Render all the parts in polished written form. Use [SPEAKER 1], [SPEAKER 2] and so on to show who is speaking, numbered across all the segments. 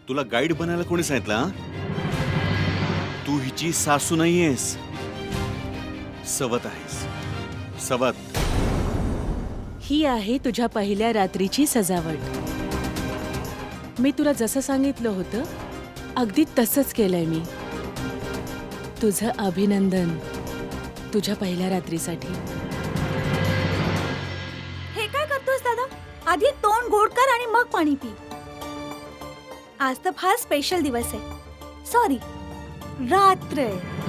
[SPEAKER 1] तुला गाईड बनायला कोणी सांगितलं हा? तू हिची सासू नाहीयेस, सवत आहेस. सवत.
[SPEAKER 2] ही आहे तुझ्या पहिल्या रात्रीची सजावट. मी तुला जसं सांगितलं होतं अगदी तसंच केलंय मी. तुझं अभिनंदन तुझ्या पहिल्या रात्रीसाठी.
[SPEAKER 3] हे काय करतोस दादा? आधी तोंड गोड कर आणि मग पाणी पी. आज तर फार स्पेशल दिवस आहे. सॉरी, रात्र आहे.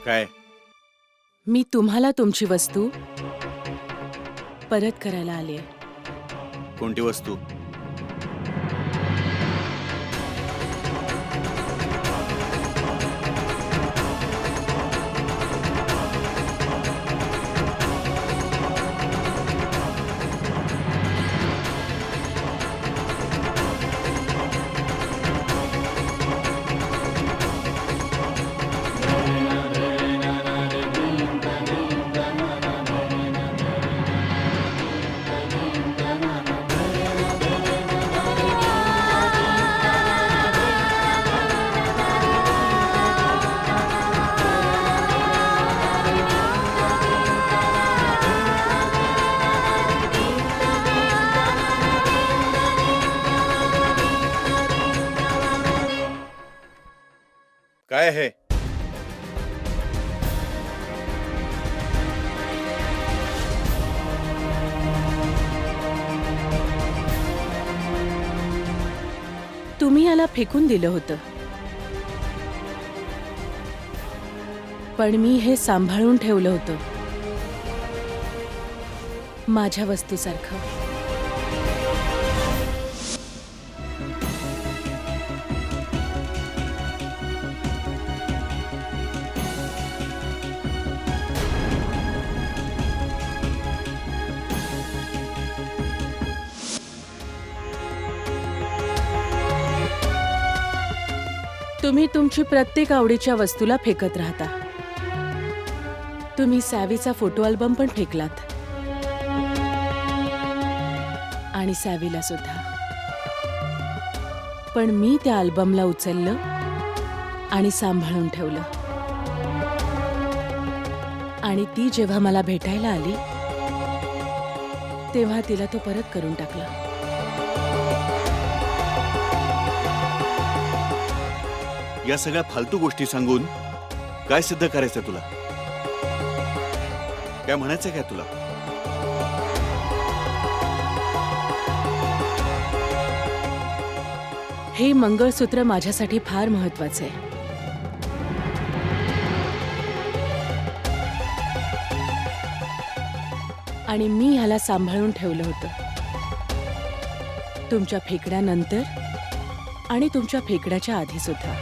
[SPEAKER 1] काय?
[SPEAKER 2] मी तुम्हाला तुमची वस्तू परत करायला आलीय.
[SPEAKER 1] कोणती वस्तू? काय आहे?
[SPEAKER 2] तुम्ही याला फेकून दिलं होतं, पण मी हे सांभाळून ठेवलं होतं माझ्या वस्तूसारखं. तुम्ही तुमची प्रत्येक आवडीच्या वस्तूला फेकत राहता. तुम्ही सॅवीचा फोटो अल्बम पण फेकलात आणि सॅवीला सुद्धा. पण मी त्या अल्बमला उचललं आणि सांभाळून ठेवलं. आणि ती जेव्हा मला भेटायला आली तेव्हा तिला तो परत करून टाकला.
[SPEAKER 1] या सगळ्या फालतू गोष्टी सांगून काय सिद्ध करायचं तुला? काय म्हणायचं काय तुला?
[SPEAKER 2] हे मंगळसूत्र माझ्यासाठी फार महत्वाचं आहे. आणि मी ह्याला सांभाळून ठेवलं होतं तुमच्या फेकण्यानंतर आणि तुमच्या फेकण्याच्या आधी सुद्धा.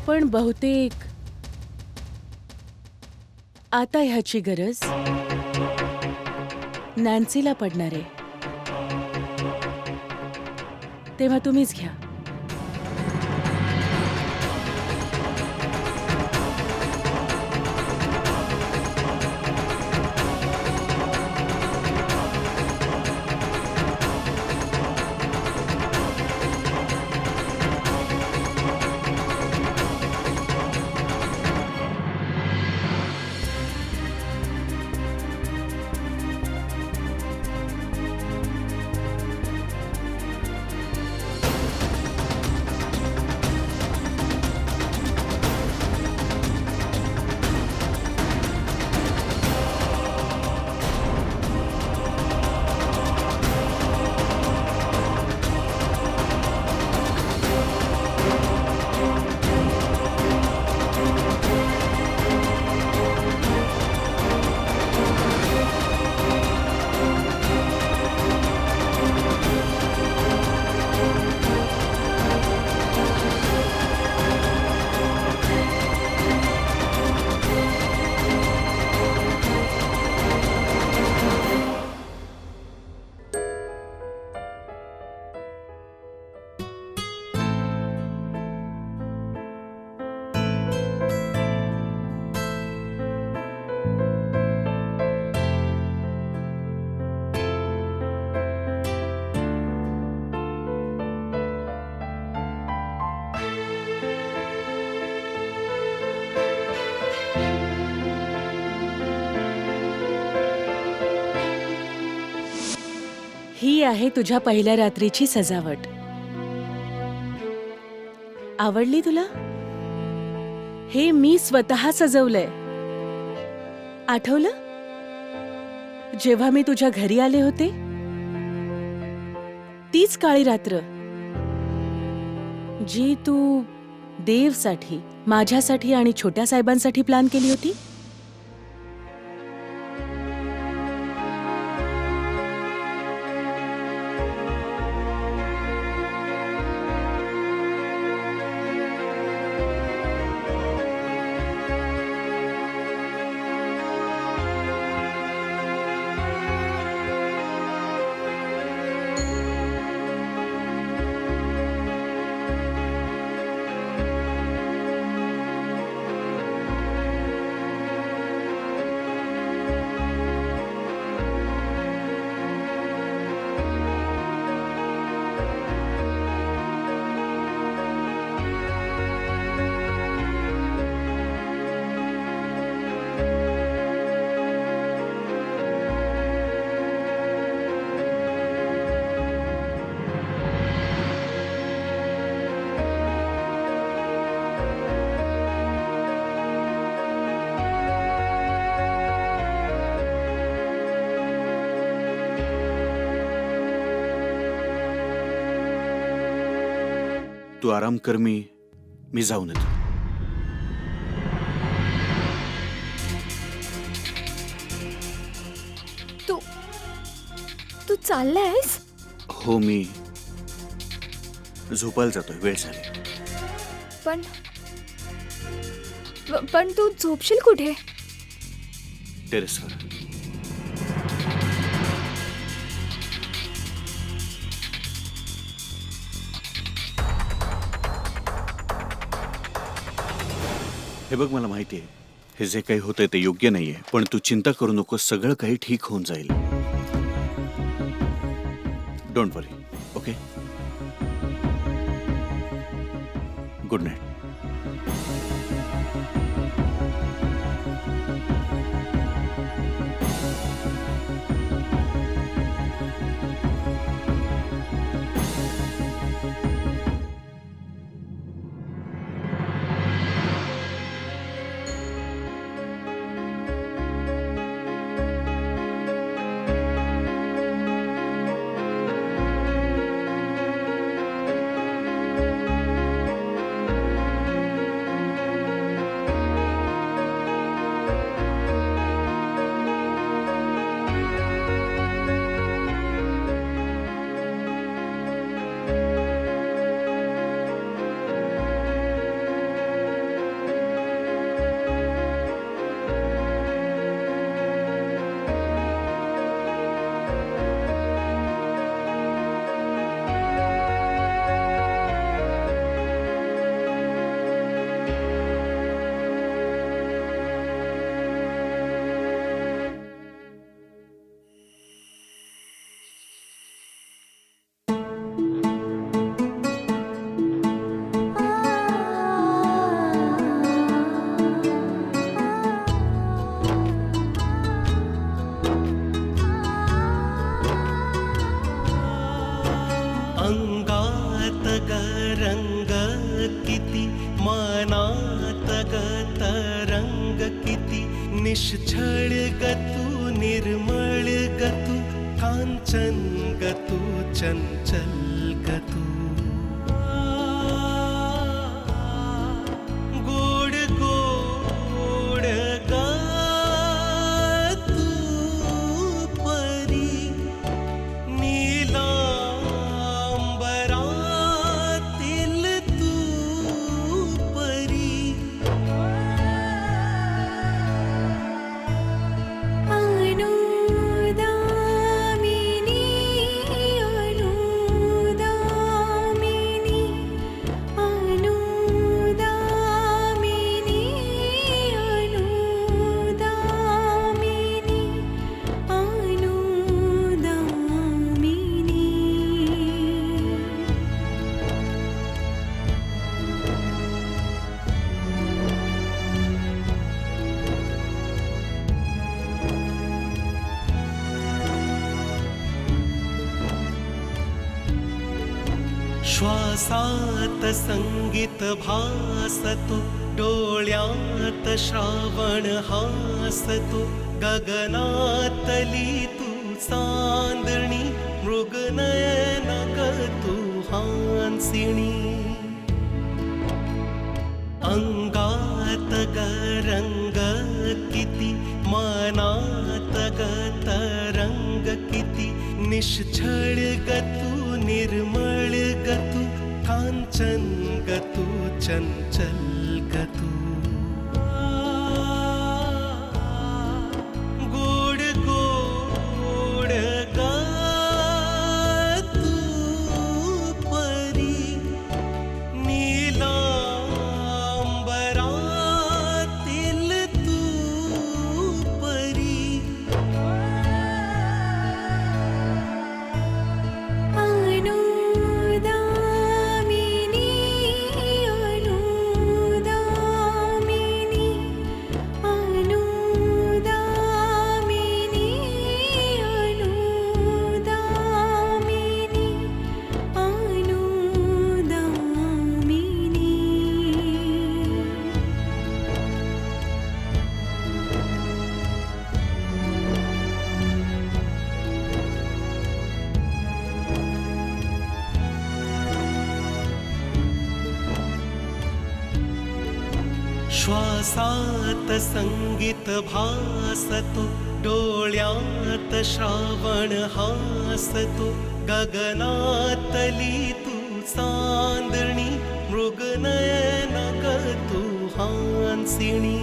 [SPEAKER 2] पण बहुतेक आता ह्याची गरज नॅन्सीला पडणार आहे. तेव्हा तुम्हीच घ्या. ही आहे तुझ्या पहिल्या रात्रीची सजावट. आवडली तुला? हे मी स्वतः सजवलंय. आठवलं जेव्हा मी तुझ्या घरी आले होते? तीच काळी रात्र जी तू देवसाठी, माझ्यासाठी आणि छोट्या साहेबांसाठी प्लॅन केली होती.
[SPEAKER 1] तू आराम कर, मी जाऊन येतो.
[SPEAKER 3] तू चाललायस?
[SPEAKER 1] हो, मी झोपायला जातोय. वेळ झाली.
[SPEAKER 3] पण तू झोपशील कुठे?
[SPEAKER 1] टेरेसवर. हे बघ, मला माहिती आहे हे जे काही होतंय ते योग्य नाहीये, पण तू चिंता करू नको. सगळं काही ठीक होऊन जाईल. Don't worry. Okay, good night.
[SPEAKER 4] निश्छळ गतु निर्मळ गतु कांचन गतु चंचल गतु गोड गोड गातु परी नीलांबरातील तू परी
[SPEAKER 3] अनुदामिनी अनुदा
[SPEAKER 4] श्वासात संगीत भासतो, डोळ्यात श्रावण हासतो, गगनातली तू चांदणी, मृगनयन ग तू हांसिणी. अंगात ग रंग किती, मनात ग तरंग किती, निश्चळ ग तू, निर्मळ ग तू, कांचन ग तू, चंचल ग तू. गोड गोड ग तू परी, नीलांबरातील तू परी. श्वासात संगीत भासतो, डोळ्यात श्रावण हासतो, गगनातली तू चांदणी, मृगनयन ग तू हांसिणी.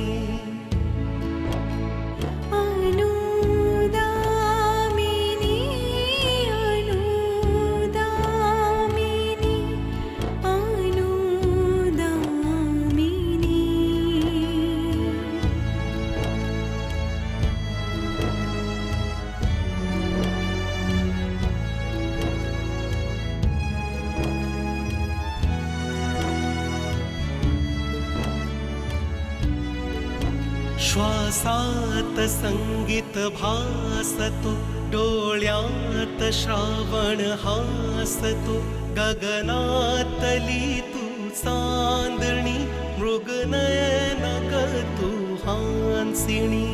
[SPEAKER 4] श्वासात संगीत भासतो, डोळ्यात श्रावण हासतो, गगनातली तू चांदणी, मृगनयन ग तू हांसिणी.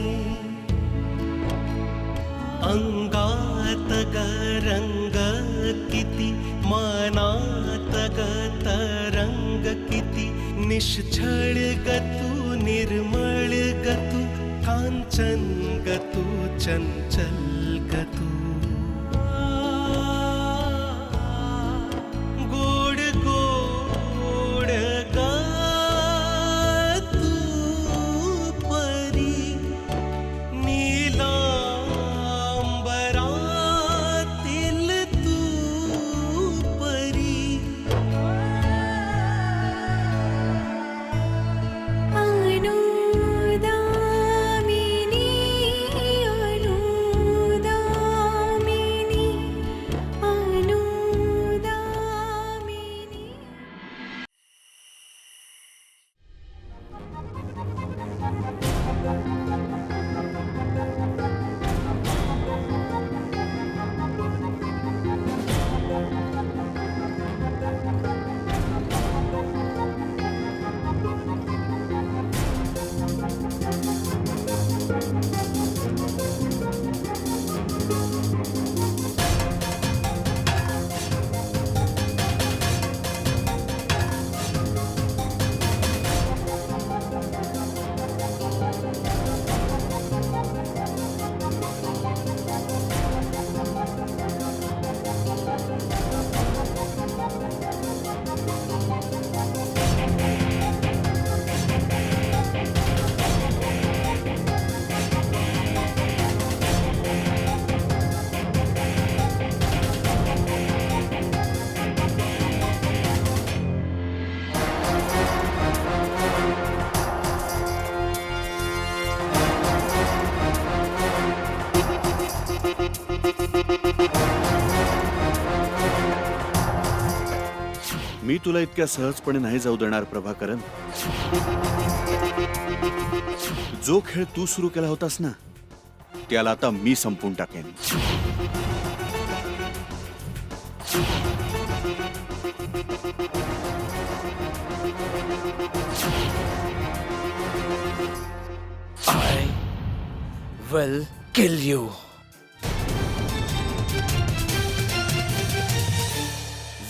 [SPEAKER 4] अंगात ग रंग किती, मनात ग तरंग किती, निश्चळ ग तू, निर्मळ ग तू, कांचन ग तू, चंचल ग तू. गोड गोड ग तू परी, नीलांबरातील तू परी.
[SPEAKER 1] मी तुला इतक्या सहजपणे नाही जाऊ देणार प्रभाकरन. जो खेळ तू सुरू केला होतास ना, त्याला आता मी संपवून टाकेन.
[SPEAKER 5] I will kill you.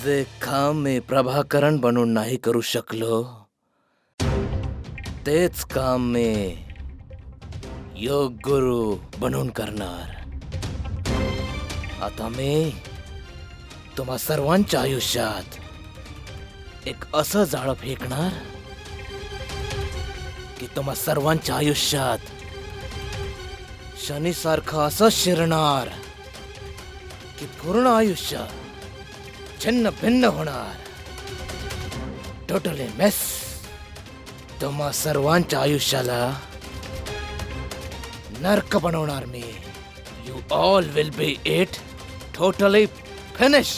[SPEAKER 5] जे काम मी प्रभाकरण बनून नाही करू शकलो तेच काम मी योग गुरु बनून करणार. आता मी तुम्हा सर्वांच्या आयुष्यात एक असं जाळं फेकणार की तुम्हा सर्वांच्या आयुष्यात शनीसारखं असं शिरणार की पूर्ण आयुष्य छिन्न भिन्न होणार. Totally mess. तुम्हा सर्वांच्या आयुष्याला नरक बनवणार मी. You all will be it totally finish.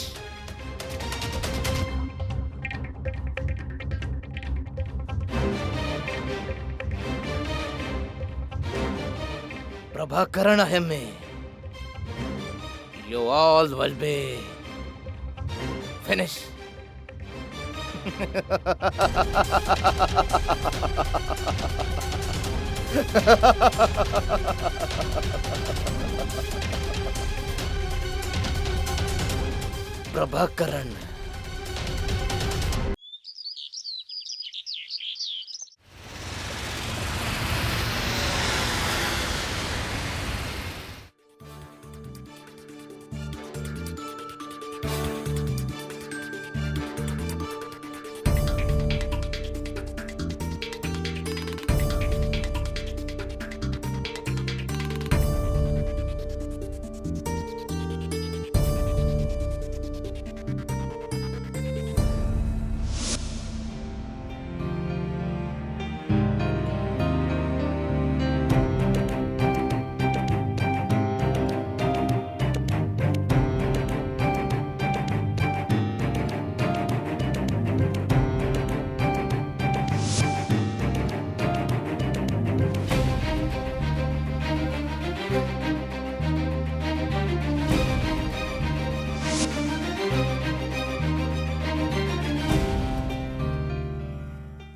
[SPEAKER 5] Prabhakaran आहे मी. You all will be finish. Prabhakaran.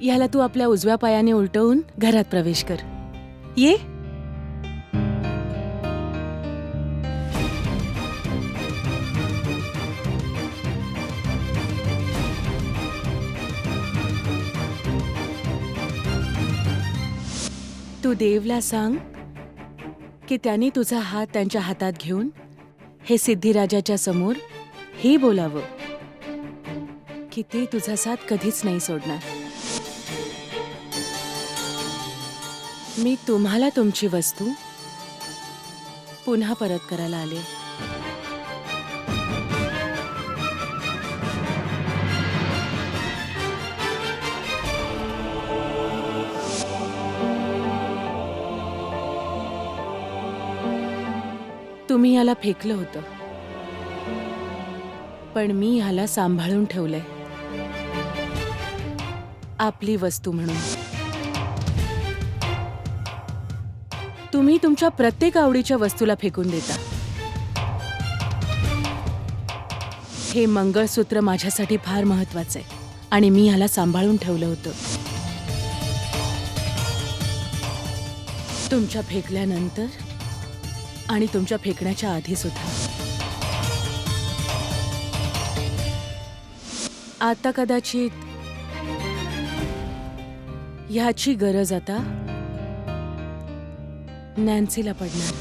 [SPEAKER 2] ह्याला तू आपल्या उजव्या पायाने उलटवून घरात प्रवेश कर. ये. तू देवला सांग की त्याने तुझा हात त्यांच्या हातात घेऊन हे सिद्धिराजाच्या समोर हे बोलावं की ते तुझा साथ कधीच नाही सोडणार. मी तुम्हाला तुमची वस्तू पुन्हा परत करायला आले. तुम्ही याला फेकलं होतं पण मी ह्याला सांभाळून ठेवलंय आपली वस्तू म्हणून. तुम्ही तुमच्या प्रत्येक आवडीच्या वस्तूला फेकून देता. हे मंगळसूत्र माझ्यासाठी फार महत्वाचं आहे आणि मी ह्याला सांभाळून ठेवलं होतं. तुमच्या फेकल्यानंतर आणि तुमच्या फेकण्याच्या आधी सुद्धा. आता कदाचित ह्याची गरज आता नॅन्सीला पडणार.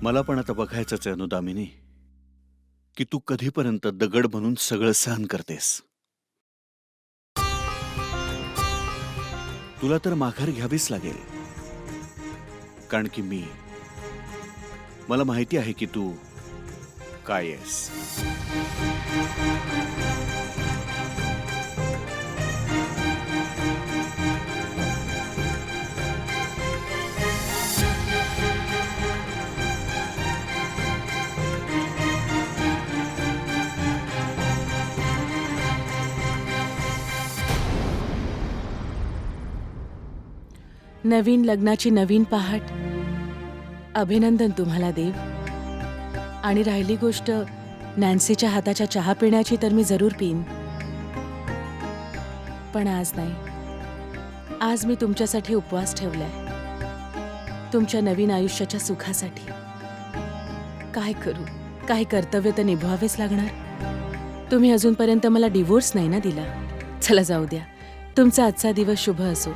[SPEAKER 1] मला पण आता बघायचंच आहे अनुदामिनी की तू कधीपर्यंत दगड बनून सगळं सहन करतेस. तुला तर माघार घ्यावीच लागेल कारण की मला माहिती आहे की तू काय आहेस.
[SPEAKER 2] नवीन लग्नाची नवीन पहाट. अभिनंदन तुम्हाला देव. आणि राहिली गोष्ट नॅन्सीच्या हाताच्या चहा पिण्याची, तर मी जरूर पिईन. पण आज नाही. आज मी तुमच्यासाठी उपवास ठेवलाय, तुमच्या नवीन आयुष्याच्या सुखासाठी. काय करू, काही कर्तव्य तर निभवावेच लागणार. तुम्ही अजूनपर्यंत मला डिवोर्स नाही ना दिला. चला जाऊ द्या. तुमचा आजचा दिवस शुभ असो.